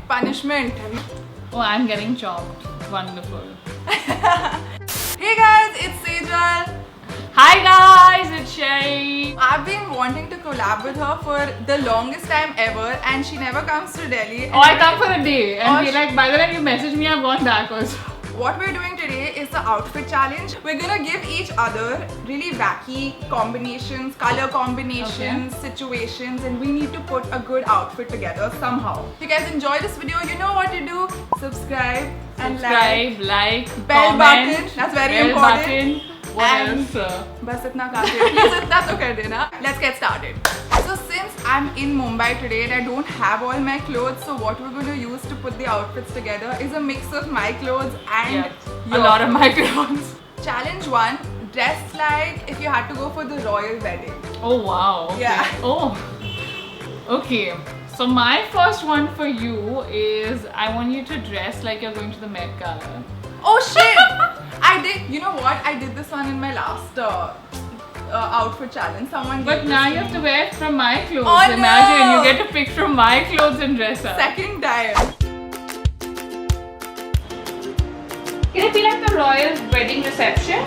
punishment. Oh, I'm getting chopped. Wonderful. Hey guys, it's Sejal. Hi guys, it's Sherry. I've been wanting to collab with her for the longest time ever, and she never comes to Delhi. Oh, I come for a day and Oh, be like, by the time you message me, I've gone back also. What we're doing today is the outfit challenge. We're gonna give each other really wacky combinations, color combinations, situations, and we need to put a good outfit together somehow. If you guys enjoy this video, you know what to do. Subscribe and like, bell comment, button. That's very bell important. Button. What And else? बस इतना काफी है. Please इतना तो कर देना. Let's get started. So since I'm in Mumbai today and I don't have all my clothes, so what we're going to use to put the outfits together is a mix of my clothes and A lot of my clothes. Challenge 1: dress like if you had to go for the royal wedding. Oh wow. Okay. Yeah. Oh. Okay. So my first one for you is I want you to dress like you're going to the Met Gala. Oh shit! I did. You know what? I did this one in my last outfit challenge. Someone. But gave now this you to have to me. wear it from my clothes. Oh, Imagine no. you get to pick from my clothes and dress up. Second time. Can it be like the royal wedding reception?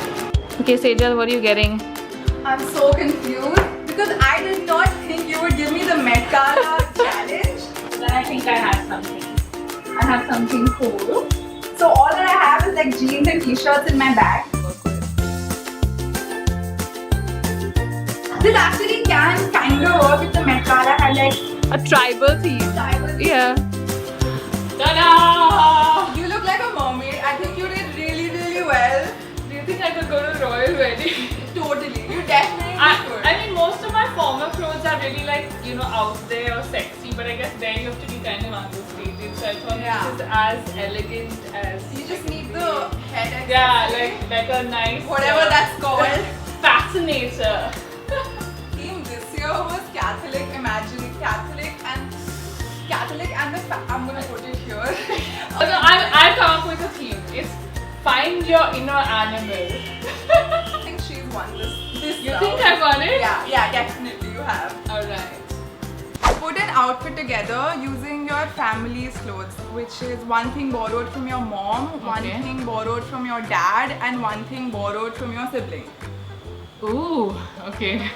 Okay, Sejal, what are you getting? I'm so confused because I did not think you would give me the Met Gala challenge. Then I think I have something. I have something cool. So all that I have is like jeans and t-shirts in my bag. This actually can kind of work if the Met Gala had like A tribal theme. tribal. Yeah. Ta-da! You look like a mermaid. I think you did really, really well. Do you think I could go to a royal wedding? Totally. You definitely could. I mean, most of my former clothes are really like, you know, out there or sexy, but I guess there you have to be kind of understated. So I thought this is as elegant as. You just need the head. Yeah, accessory. like a nice. Whatever that's called. Fascinator. Theme this year was Catholic. Imagine Catholic and I'm gonna put it here. So I'll come up with a theme. It's find your inner animal. I think she's won this You round. think I won it? Yeah, definitely you have. Alright. Put an outfit together using your family's clothes, which is one thing borrowed from your mom, one Okay. thing borrowed from your dad, and one thing borrowed from your sibling. Ooh, okay.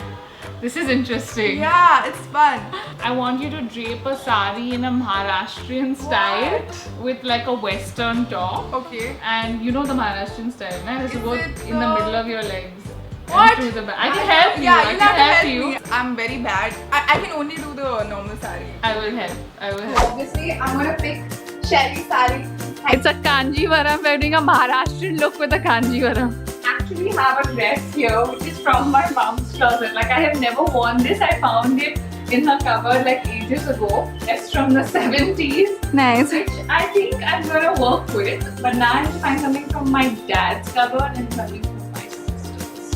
This is interesting. Yeah, it's fun. I want you to drape a sari in a Maharashtrian style with like a western top. Okay. And you know the Maharashtrian style, right? It has to Is go it, in the middle of your legs. What? And through the back. I can help you. Yeah, I you'll can have to help you. me. I'm very bad. I can only do the normal sari. I will help. I will help. Obviously, I'm gonna pick Sherry sari. It's a Kanjivaram. We're doing a Maharashtrian look with a Kanjivaram. Actually have a dress here which is from my mom's closet. Like I have never worn this. I found it in her cupboard like ages ago. It's from the 70s, Nice. which I think I'm gonna work with. But now I have to find something from my dad's cupboard and something from my sister's.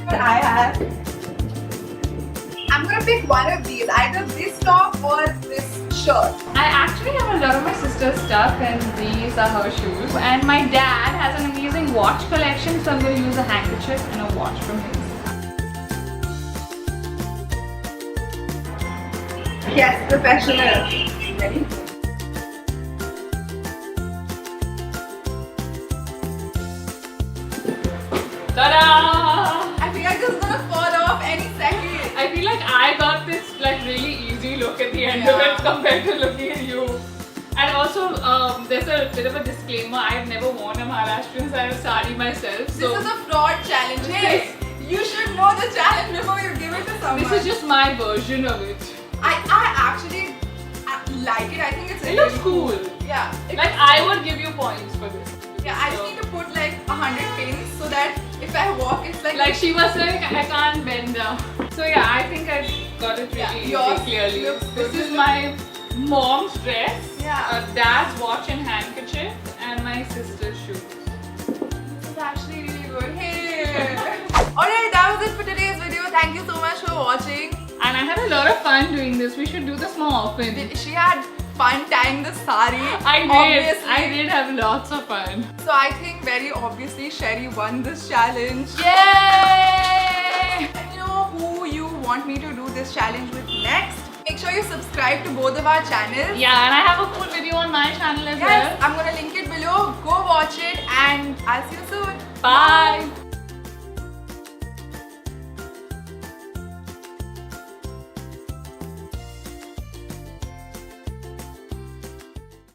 I have. I'm gonna pick one of these, either this top or this shirt. I actually have a lot of my sister's stuff and these are her shoes. And my dad has an amazing watch collection, so I'm going to use a handkerchief and a watch from his. Yes, professional. Ready? Ta-da! I feel like this is gonna fall off any second. I feel like I got this like really easy look at the end of Yeah. it compared to looking at you. And also, there's a bit of a disclaimer. I've never worn a Maharashtrian style sari myself, so This is a fraud challenge. Hey, you should know the challenge before you give it to someone. this is just my version of it. I actually like it. I think it's It looks really cool. Yeah. Like I would give you points for this. Yeah, I just need to put like 100 pins so that if I walk, it's Like she was saying, I can't bend down. So yeah, I think I got it Yeah, really yours easy, clearly. looks This good. is my mom's dress, Yeah. dad's watch and handkerchief, and my sister's shoes. This is actually really good. Hey! Alright, that was it for today's video. Thank you so much for watching. And I had a lot of fun doing this. We should do this more often. She had fun tying the sari. I did. Obviously. I did have lots of fun. So I think very obviously Sherry won this challenge. Yay! Let me know who you want me to do this challenge with next. Make sure you subscribe to both of our channels. Yeah, and I have a cool video on And I'll see you soon. bye.